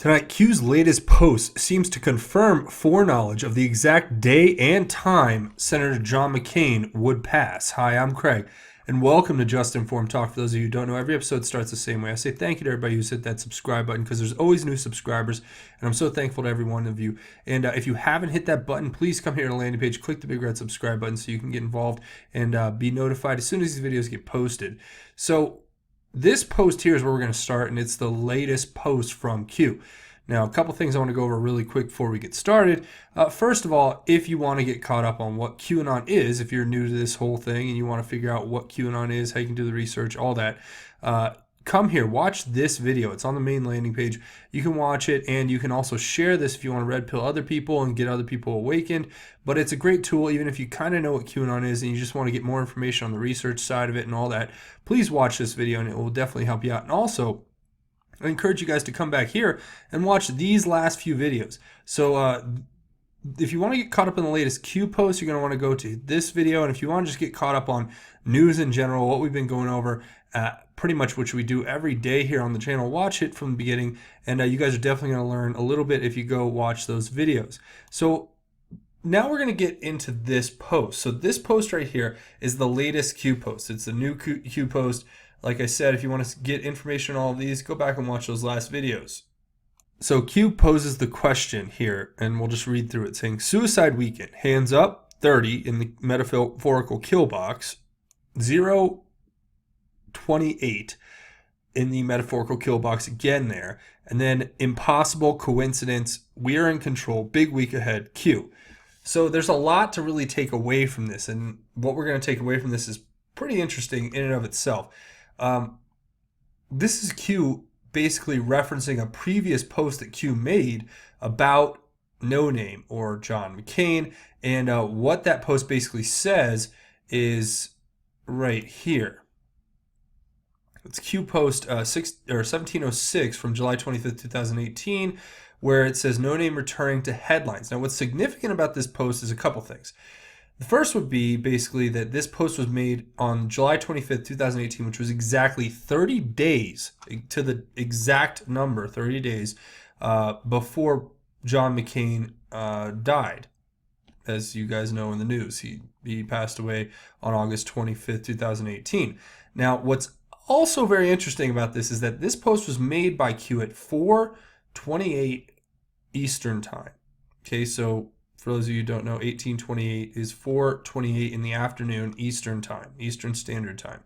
Tonight, Q's latest post seems to confirm foreknowledge of the exact day and time Senator John McCain would pass. Hi, I'm Craig, and welcome to Just Informed Talk. For those of you who don't know, every episode starts the same way. I say thank you to everybody who's hit that subscribe button because there's always new subscribers, and I'm so thankful to every one of you. And if you haven't hit that button, please come here to the landing page, click the big red subscribe button so you can get involved and be notified as soon as these videos get posted. So this post here is where we're going to start, and it's the latest post from Q. Now, a couple things I want to go over really quick before we get started. First of all, if you want to get caught up on what QAnon is, if you're new to this whole thing and you want to figure out what QAnon is, how you can do the research, all that, come here, watch this video. It's on the main landing page. You can watch it, and you can also share this if you want to red pill other people and get other people awakened. But it's a great tool, even if you kind of know what QAnon is and you just want to get more information on the research side of it and all that. Please watch this video, and it will definitely help you out. And also, I encourage you guys to come back here and watch these last few videos. So if you want to get caught up in the latest Q posts, you're going to want to go to this video. And if you want to just get caught up on news in general, what we've been going over, pretty much which we do every day here on the channel, watch it from the beginning. And you guys are definitely going to learn a little bit if you go watch those videos. So now we're going to get into this post. So this post right here is the latest Q post. It's the new Q post. Like I said, if you want to get information on all of these, go back and watch those last videos. So Q poses the question here, and we'll just read through it, saying, Suicide Weekend, hands up, 30 in the metaphorical kill box, 028 in the metaphorical kill box again there, and then impossible coincidence, we're in control, big week ahead, Q. So there's a lot to really take away from this, and what we're going to take away from this is pretty interesting in and of itself. This is Q basically referencing a previous post that Q made about No Name or John McCain, and what that post basically says is right here. It's Q post 1706 from July 25th, 2018, where it says No Name returning to headlines. Now, what's significant about this post is a couple things. The first would be basically that this post was made on July 25th, 2018, which was exactly 30 days to the exact number, 30 days before John McCain died. As you guys know in the news, he passed away on August 25th, 2018. Now, what's also very interesting about this is that this post was made by Q at 4:28 Eastern Time. Okay, so for those of you who don't know, 1828 is 4:28 in the afternoon Eastern Time, Eastern Standard Time.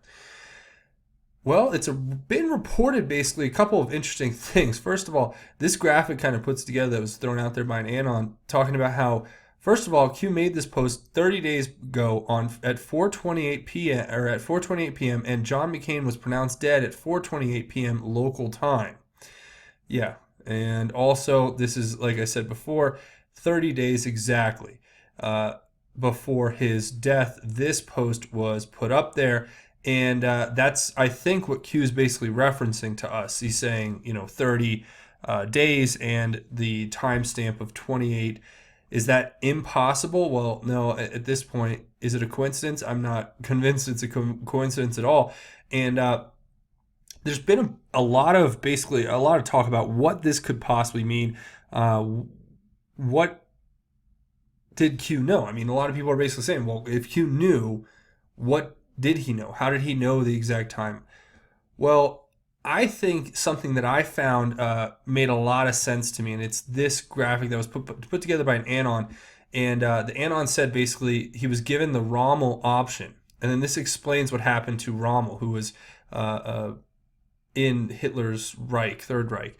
Well, it's been reported basically a couple of interesting things. First of all, this graphic kind of puts together that was thrown out there by an anon talking about how, first of all, Q made this post 30 days ago at 4:28 p.m. or at 4:28 p.m. and John McCain was pronounced dead at 4:28 p.m. local time. Yeah, and also this is, like I said before, 30 days exactly before his death, this post was put up there. And that's, I think, what Q is basically referencing to us. He's saying, 30 days and the timestamp of 28. Is that impossible? Well, no, at this point, is it a coincidence? I'm not convinced it's a coincidence at all. And there's been a lot of talk about what this could possibly mean. What did Q know? I mean, a lot of people are basically saying, well, if Q knew, what did he know? How did he know the exact time? Well, I think something that I found made a lot of sense to me, and it's this graphic that was put together by an anon. And the anon said basically he was given the Rommel option. And then this explains what happened to Rommel, who was in Hitler's Reich, Third Reich.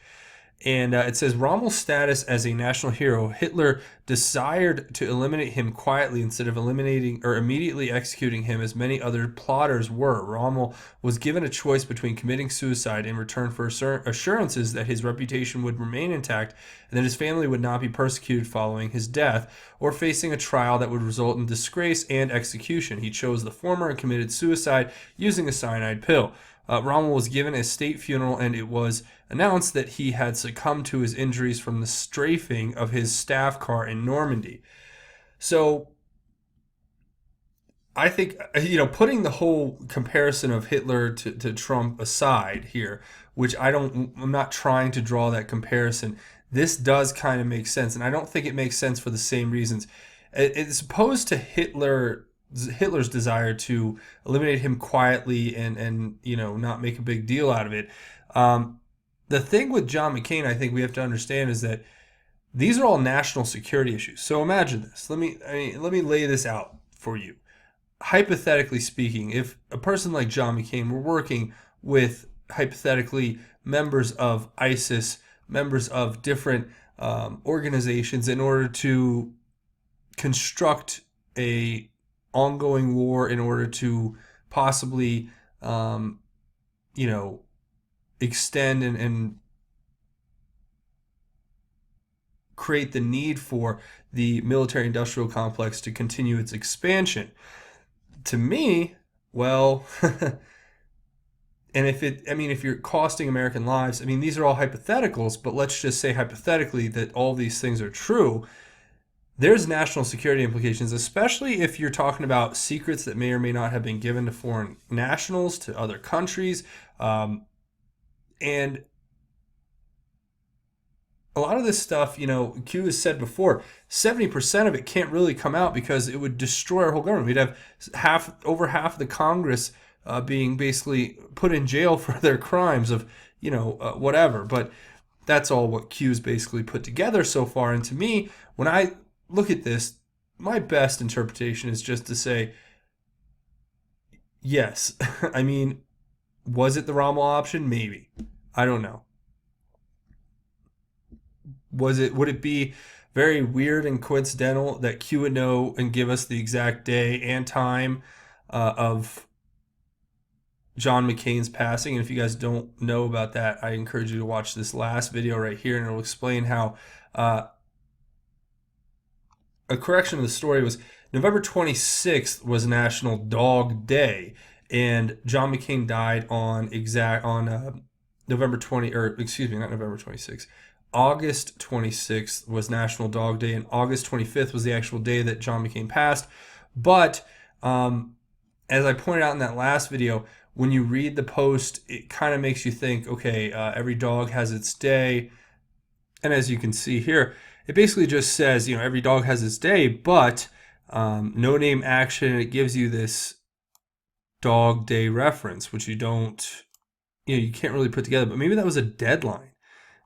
And it says Rommel's status as a national hero, Hitler desired to eliminate him quietly instead of eliminating or immediately executing him as many other plotters were. Rommel was given a choice between committing suicide in return for assurances that his reputation would remain intact and that his family would not be persecuted following his death, or facing a trial that would result in disgrace and execution. He chose the former and committed suicide using a cyanide pill. Rommel was given a state funeral, and it was announced that he had succumbed to his injuries from the strafing of his staff car in Normandy. So I think, putting the whole comparison of Hitler to Trump aside here, which I'm not trying to draw that comparison. This does kind of make sense, and I don't think it makes sense for the same reasons. It's opposed to Hitler's desire to eliminate him quietly and not make a big deal out of it. The thing with John McCain, I think we have to understand, is that these are all national security issues. So imagine this. Let me lay this out for you. Hypothetically speaking, if a person like John McCain were working with, hypothetically, members of ISIS, members of different organizations in order to construct a ongoing war, in order to possibly extend and create the need for the military industrial complex to continue its expansion. To me, well, and if you're costing American lives, these are all hypotheticals, but let's just say hypothetically that all these things are true. There's national security implications, especially if you're talking about secrets that may or may not have been given to foreign nationals, to other countries. And a lot of this stuff, Q has said before, 70% of it can't really come out because it would destroy our whole government. We'd have over half of the Congress being basically put in jail for their crimes of, whatever. But that's all what Q's basically put together so far. And to me, when I look at this, my best interpretation is just to say, yes. Was it the Rommel option? Maybe. I don't know. Would it be very weird and coincidental that Q would know and give us the exact day and time of John McCain's passing? And if you guys don't know about that, I encourage you to watch this last video right here, and it'll explain how a correction of the story was November 26th was National Dog Day, and John McCain died on November 20, or excuse me, not November 26th. August 26th was National Dog Day, and August 25th was the actual day that John McCain passed. But as I pointed out in that last video, when you read the post, it kind of makes you think, okay, every dog has its day. And as you can see here, it basically just says, every dog has its day, but no name action, and it gives you this dog day reference, which you can't really put together. But maybe that was a deadline.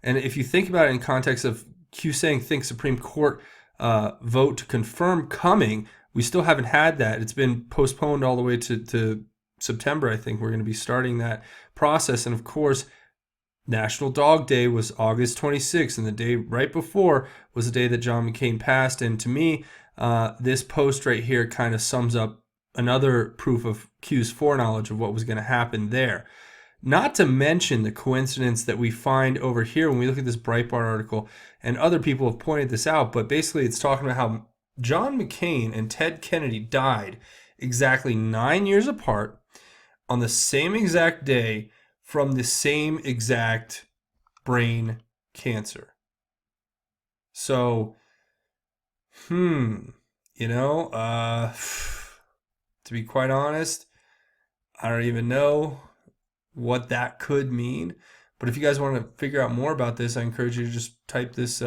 And if you think about it in context of Q saying, think Supreme Court vote to confirm coming, we still haven't had that. It's been postponed all the way to September. I think we're going to be starting that process. And of course, National Dog Day was August 26th, and the day right before was the day that John McCain passed. And to me, this post right here kind of sums up another proof of Q's foreknowledge of what was going to happen there. Not to mention the coincidence that we find over here when we look at this Breitbart article, and other people have pointed this out, but basically it's talking about how John McCain and Ted Kennedy died exactly 9 years apart on the same exact day from the same exact brain cancer. So, to be quite honest, I don't even know what that could mean. But if you guys want to figure out more about this, I encourage you to just type this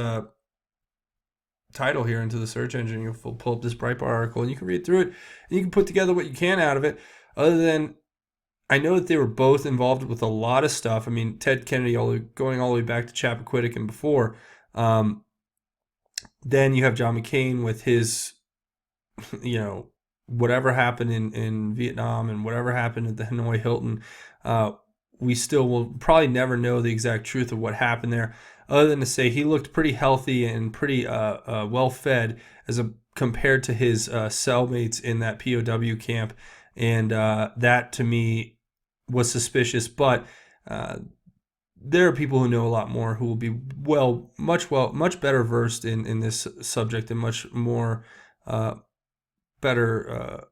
title here into the search engine. You'll pull up this Breitbart article, and you can read through it, and you can put together what you can out of it. Other than, I know that they were both involved with a lot of stuff. Ted Kennedy going all the way back to Chappaquiddick and before. Then you have John McCain with his, whatever happened in Vietnam and whatever happened at the Hanoi Hilton. We still will probably never know the exact truth of what happened there, other than to say he looked pretty healthy and pretty well fed compared to his cellmates in that POW camp, and that to me was suspicious. But there are people who know a lot more, who will be much better versed in this subject, and much more better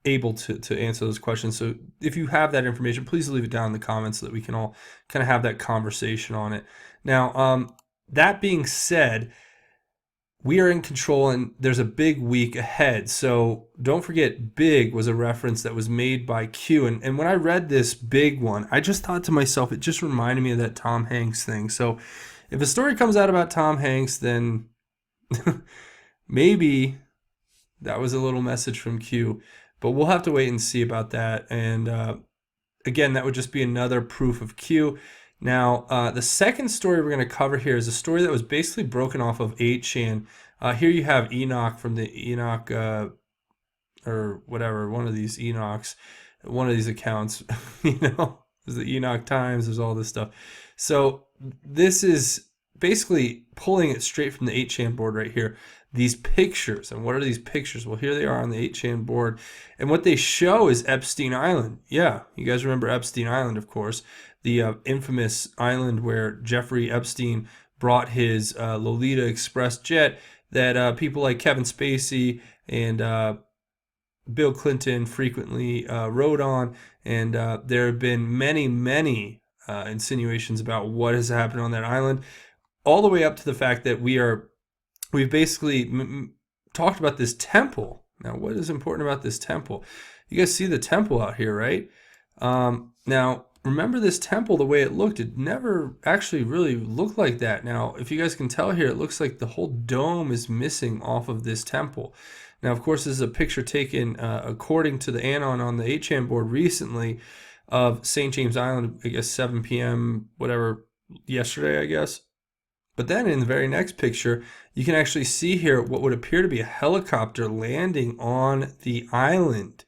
able to answer those questions. So if you have that information, please leave it down in the comments so that we can all kind of have that conversation on it. Now, that being said, we are in control and there's a big week ahead. So don't forget, big was a reference that was made by Q. And when I read this big one, I just thought to myself, it just reminded me of that Tom Hanks thing. So if a story comes out about Tom Hanks, then maybe that was a little message from Q. But we'll have to wait and see about that. And again, that would just be another proof of Q. Now, the second story we're going to cover here is a story that was basically broken off of 8chan. Here you have Enoch from the Enoch, or whatever, one of these Enochs, one of these accounts, there's the Enoch Times, there's all this stuff. So this is basically pulling it straight from the 8chan board right here. These pictures, and what are these pictures? Well, here they are on the 8chan board, and what they show is Epstein Island. Yeah, you guys remember Epstein Island, of course, the infamous island where Jeffrey Epstein brought his Lolita Express jet that people like Kevin Spacey and Bill Clinton frequently rode on, and there have been many insinuations about what has happened on that island, all the way up to the fact that we've basically talked about this temple. Now, what is important about this temple? You guys see the temple out here, right? Now, remember this temple, the way it looked, it never actually really looked like that. Now, if you guys can tell here, it looks like the whole dome is missing off of this temple. Now, of course, this is a picture taken according to the Anon on the 8chan board recently of St. James Island, I guess 7 p.m., whatever, yesterday, I guess. But then in the very next picture, you can actually see here what would appear to be a helicopter landing on the island.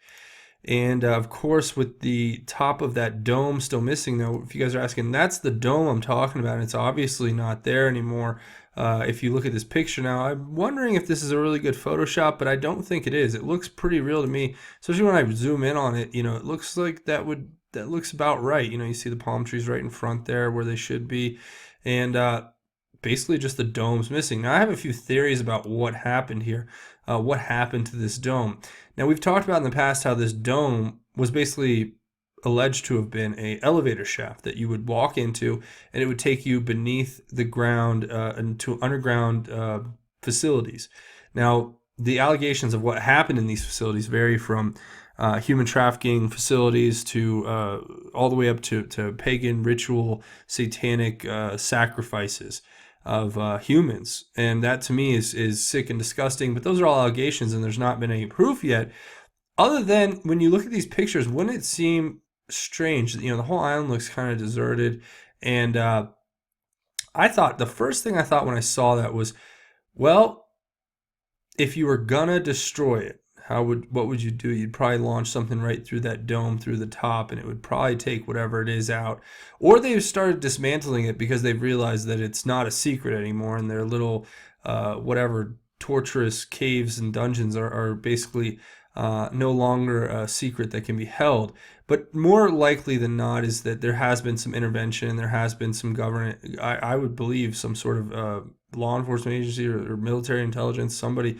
And of course, with the top of that dome still missing, though, if you guys are asking, that's the dome I'm talking about. And it's obviously not there anymore. If you look at this picture now, I'm wondering if this is a really good Photoshop, but I don't think it is. It looks pretty real to me, especially when I zoom in on it. It looks like that looks about right. You see the palm trees right in front there where they should be. And basically just the dome's missing. Now, I have a few theories about what happened here, what happened to this dome. Now, we've talked about in the past how this dome was basically alleged to have been an elevator shaft that you would walk into, and it would take you beneath the ground into underground facilities. Now, the allegations of what happened in these facilities vary from human trafficking facilities to all the way up to pagan ritual, satanic sacrifices of humans. And that to me is sick and disgusting, but those are all allegations and there's not been any proof yet. Other than when you look at these pictures, wouldn't it seem strange? The whole island looks kind of deserted. And the first thing I thought when I saw that was, well, if you were gonna destroy it, what would you do? You'd probably launch something right through that dome, through the top, and it would probably take whatever it is out. Or they've started dismantling it because they've realized that it's not a secret anymore, and their little whatever torturous caves and dungeons are basically no longer a secret that can be held. But more likely than not is that there has been some intervention, there has been some government, I would believe some sort of law enforcement agency or military intelligence, somebody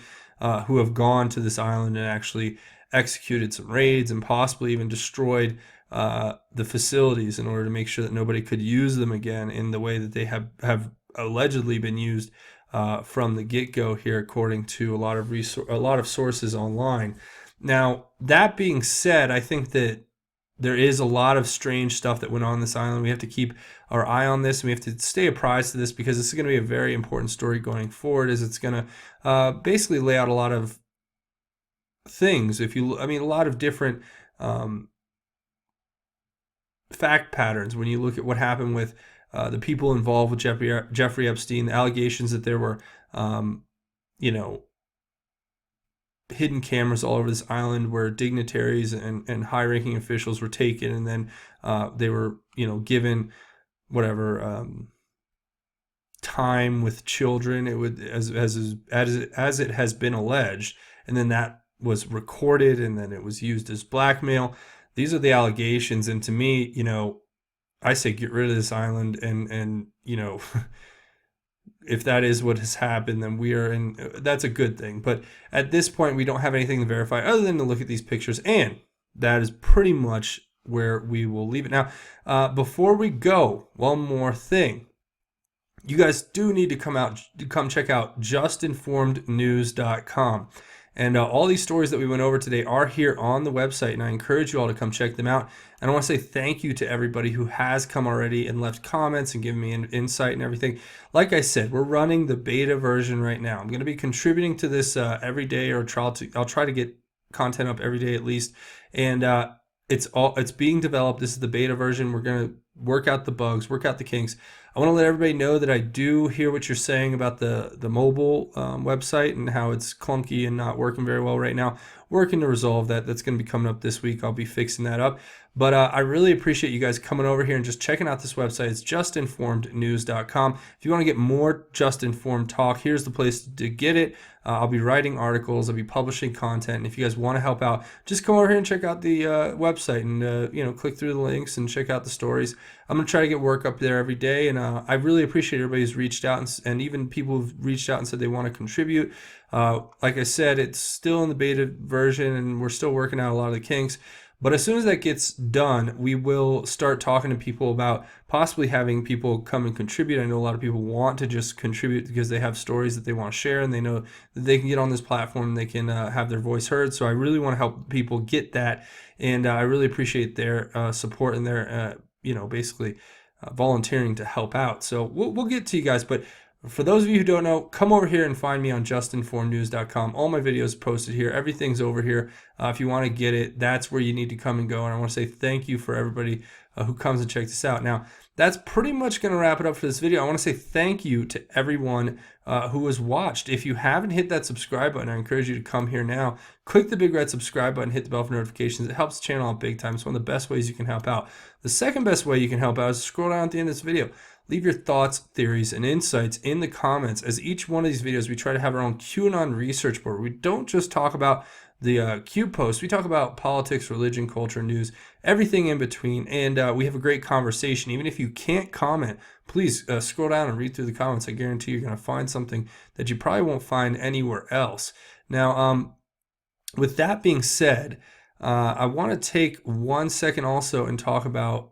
who have gone to this island and actually executed some raids and possibly even destroyed the facilities in order to make sure that nobody could use them again in the way that they have allegedly been used from the get-go here, according to a lot of sources online. Now, that being said, I think that there is a lot of strange stuff that went on this island. We have to keep our eye on this, and we have to stay apprised of this because this is going to be a very important story going forward, as it's going to basically lay out a lot of things. A lot of different fact patterns when you look at what happened with the people involved with Jeffrey Epstein, the allegations that there were, hidden cameras all over this island where dignitaries and high-ranking officials were taken, and then they were, given whatever time with children. It would as it has been alleged, and then that was recorded, and then it was used as blackmail. These are the allegations, and to me, I say get rid of this island, and if that is what has happened, then that's a good thing. But at this point, we don't have anything to verify other than to look at these pictures, and that is pretty much where we will leave it. Now, before we go, one more thing. you guys do need to come check out justinformednews.com. And all these stories that we went over today are here on the website, and I encourage you all to come check them out. And I want to say thank you to everybody who has come already and left comments and given me an insight and everything. Like I said, we're running the beta version right now. I'm going to be contributing to this every day, or I'll try to get content up every day at least. And it's being developed. This is the beta version. We're going to work out the bugs, work out the kinks. I want to let everybody know that I do hear what you're saying about the mobile website and how it's clunky and not working very well right now. Working to resolve that. That's going to be coming up this week. I'll be fixing that up. But I really appreciate you guys coming over here and just checking out this website. It's justinformednews.com. If you want to get more Just Informed talk, here's the place to get it. I'll be writing articles. I'll be publishing content. And if you guys want to help out, just come over here and check out the website and click through the links and check out the stories. I'm going to try to get work up there every day. And I really appreciate everybody who's reached out and even people who've reached out and said they want to contribute. Like I said, it's still in the beta version and we're still working out a lot of the kinks. But as soon as that gets done, we will start talking to people about possibly having people come and contribute. I know a lot of people want to just contribute because they have stories that they want to share and they know that they can get on this platform and they can have their voice heard. So I really want to help people get that. And I really appreciate their support and their, basically volunteering to help out. So we'll get to you guys. But for those of you who don't know, come over here and find me on justinformednews.com. All my videos posted here. Everything's over here. If you want to get it, that's where you need to come and go. And I want to say thank you for everybody who comes and checks this out. Now, that's pretty much going to wrap it up for this video. I want to say thank you to everyone who has watched. If you haven't hit that subscribe button, I encourage you to come here now. Click the big red subscribe button, hit the bell for notifications. It helps the channel out big time. It's one of the best ways you can help out. The second best way you can help out is scroll down at the end of this video. Leave your thoughts, theories, and insights in the comments. As each one of these videos, we try to have our own QAnon research board. We don't just talk about the Q posts. We talk about politics, religion, culture, news, everything in between. And we have a great conversation. Even if you can't comment, please scroll down and read through the comments. I guarantee you're going to find something that you probably won't find anywhere else. Now, with that being said, I want to take 1 second also and talk about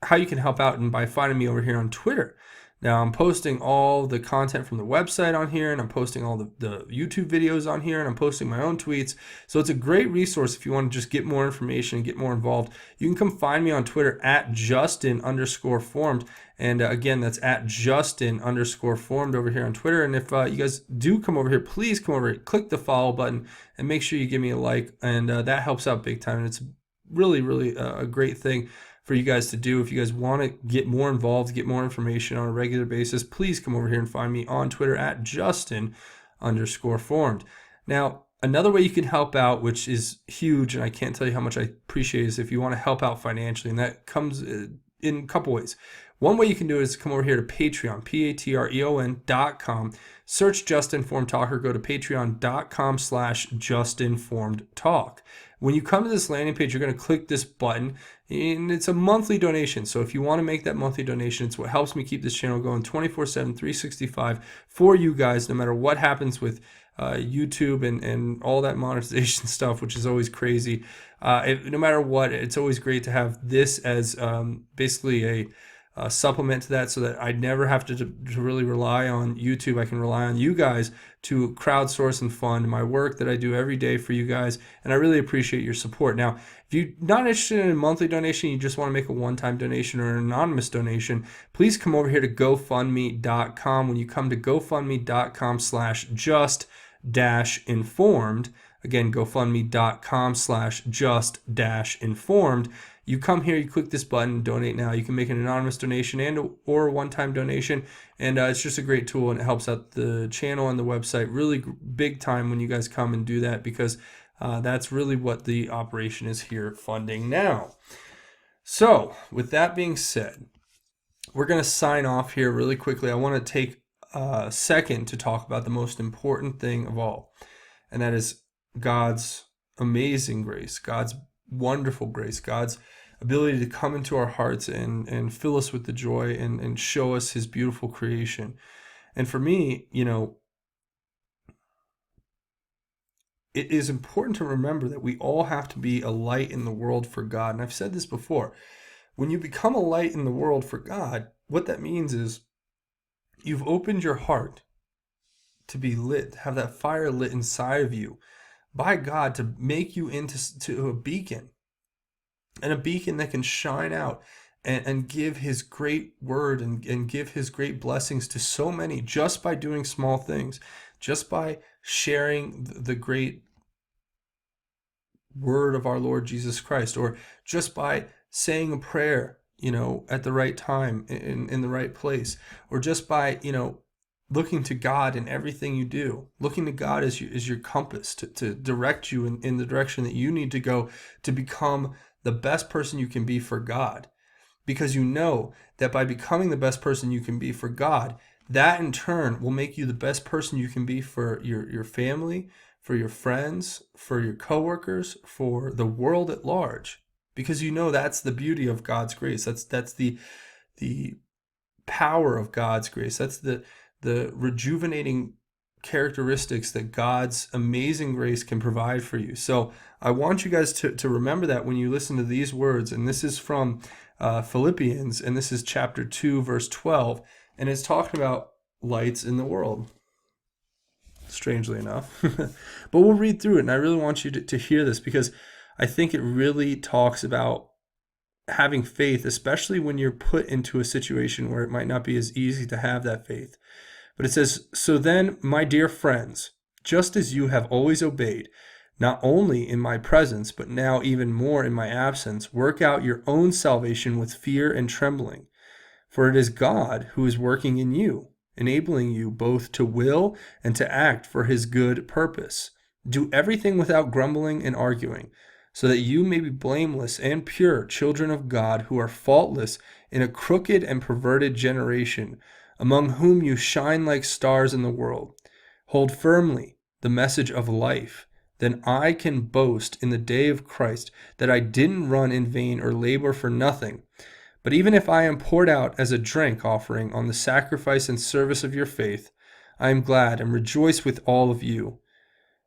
how you can help out and by finding me over here on Twitter. Now I'm posting all the content from the website on here, and I'm posting all the YouTube videos on here, and I'm posting my own tweets. So it's a great resource if you want to just get more information and get more involved. You can come find me on Twitter at Justin_formed. And again, that's at Justin_formed over here on Twitter. And if you guys do come over here, please come over here, click the follow button, and make sure you give me a like. And that helps out big time. And it's really, really a great thing for you guys to do. If you guys want to get more involved, get more information on a regular basis, please come over here and find me on Twitter at Justin_formed. Now, another way you can help out, which is huge, and I can't tell you how much I appreciate, is if you want to help out financially, and that comes in a couple ways. One way you can do it is come over here to Patreon, patreon.com, search Just Informed Talk, or go to patreon.com/justinformedtalk. When you come to this landing page, you're going to click this button, and it's a monthly donation. So if you want to make that monthly donation, it's what helps me keep this channel going 24/7, 365 for you guys, no matter what happens with YouTube and all that monetization stuff, which is always crazy. No matter what, it's always great to have this as basically a supplement to that, so that I never have to really rely on YouTube. I can rely on you guys to crowdsource and fund my work that I do every day for you guys, and I really appreciate your support. Now, if you're not interested in a monthly donation, you just want to make a one-time donation or an anonymous donation, please come over here to GoFundMe.com. When you come to GoFundMe.com/just-informed, again, GoFundMe.com/just-informed, you come here, you click this button, donate now. You can make an anonymous donation or a one-time donation, and it's just a great tool, and it helps out the channel and the website really big time when you guys come and do that, because that's really what the operation is here funding now. So with that being said, we're going to sign off here really quickly. I want to take a second to talk about the most important thing of all, and that is God's amazing grace, God's wonderful grace, God's ability to come into our hearts and fill us with the joy and show us his beautiful creation. And for me, it is important to remember that we all have to be a light in the world for God. And I've said this before. When you become a light in the world for God, what that means is you've opened your heart to be lit, have that fire lit inside of you by God to make you into a beacon, and a beacon that can shine out and give his great word and give his great blessings to so many just by doing small things, just by sharing the great word of our Lord Jesus Christ, or just by saying a prayer, at the right time in the right place, or just by, looking to God in everything you do, looking to God as your compass to direct you in the direction that you need to go to become the best person you can be for God. Because you know that by becoming the best person you can be for God, that in turn will make you the best person you can be for your family, for your friends, for your coworkers, for the world at large. Because you know that's the beauty of God's grace. That's the power of God's grace. That's the rejuvenating characteristics that God's amazing grace can provide for you. So I want you guys to remember that when you listen to these words. And this is from Philippians, and this is chapter 2, verse 12. And it's talking about lights in the world, strangely enough. But we'll read through it, and I really want you to hear this, because I think it really talks about having faith, especially when you're put into a situation where it might not be as easy to have that faith. But it says, "So then, my dear friends, just as you have always obeyed, not only in my presence, but now even more in my absence, work out your own salvation with fear and trembling. For it is God who is working in you, enabling you both to will and to act for his good purpose. Do everything without grumbling and arguing, so that you may be blameless and pure children of God, who are faultless in a crooked and perverted generation, among whom you shine like stars in the world. Hold firmly the message of life. Then I can boast in the day of Christ that I didn't run in vain or labor for nothing. But even if I am poured out as a drink offering on the sacrifice and service of your faith, I am glad and rejoice with all of you.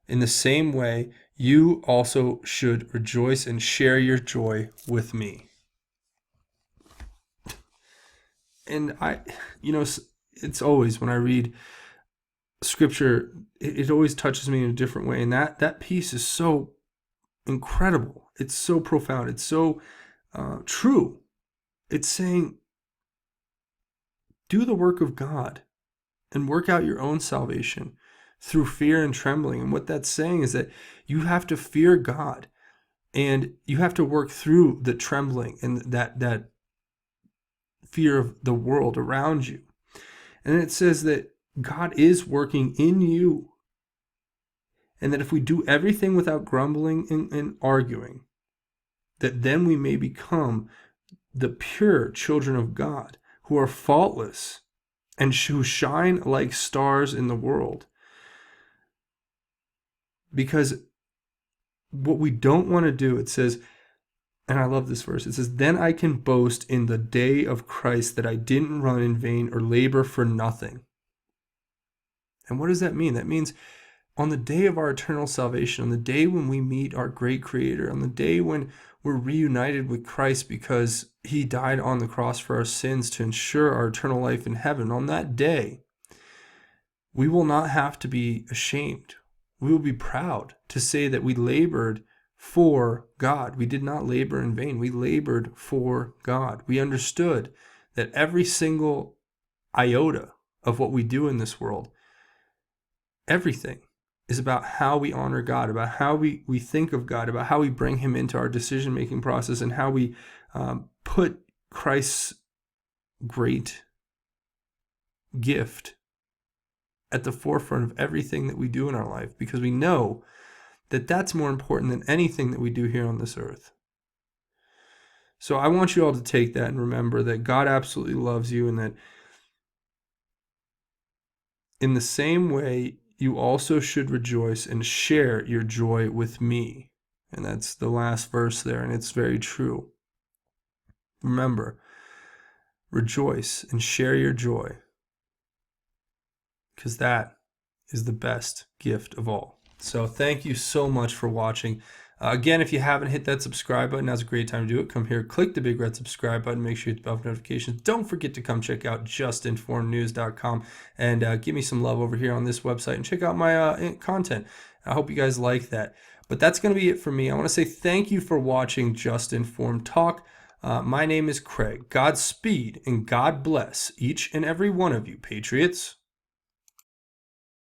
In the same way, you also should rejoice and share your joy with me." And it's always, when I read scripture, it always touches me in a different way. And that piece is so incredible. It's so profound. It's so true. It's saying, do the work of God and work out your own salvation through fear and trembling. And what that's saying is that you have to fear God, and you have to work through the trembling and that fear of the world around you. And it says that God is working in you, and that if we do everything without grumbling and arguing, that then we may become the pure children of God, who are faultless and who shine like stars in the world. Because what we don't want to do, it says, and I love this verse, it says, "Then I can boast in the day of Christ that I didn't run in vain or labor for nothing." And what does that mean? That means on the day of our eternal salvation, on the day when we meet our great Creator, on the day when we're reunited with Christ because he died on the cross for our sins to ensure our eternal life in heaven, on that day, we will not have to be ashamed. We will be proud to say that we labored for God. We did not labor in vain. We labored for God. We understood that every single iota of what we do in this world, everything, is about how we honor God, about how we think of God, about how we bring him into our decision-making process, and how we put Christ's great gift at the forefront of everything that we do in our life, because we know that that's more important than anything that we do here on this earth. So I want you all to take that and remember that God absolutely loves you, and that in the same way, you also should rejoice and share your joy with me. And that's the last verse there, and it's very true. Remember, rejoice and share your joy, because that is the best gift of all. So thank you so much for watching. Again, if you haven't hit that subscribe button, now's a great time to do it. Come here, click the big red subscribe button, make sure you hit the bell for notifications. Don't forget to come check out justinformednews.com and give me some love over here on this website and check out my content. I hope you guys like that. But that's going to be it for me. I want to say thank you for watching Just Informed Talk. My name is Craig. Godspeed and God bless each and every one of you, Patriots.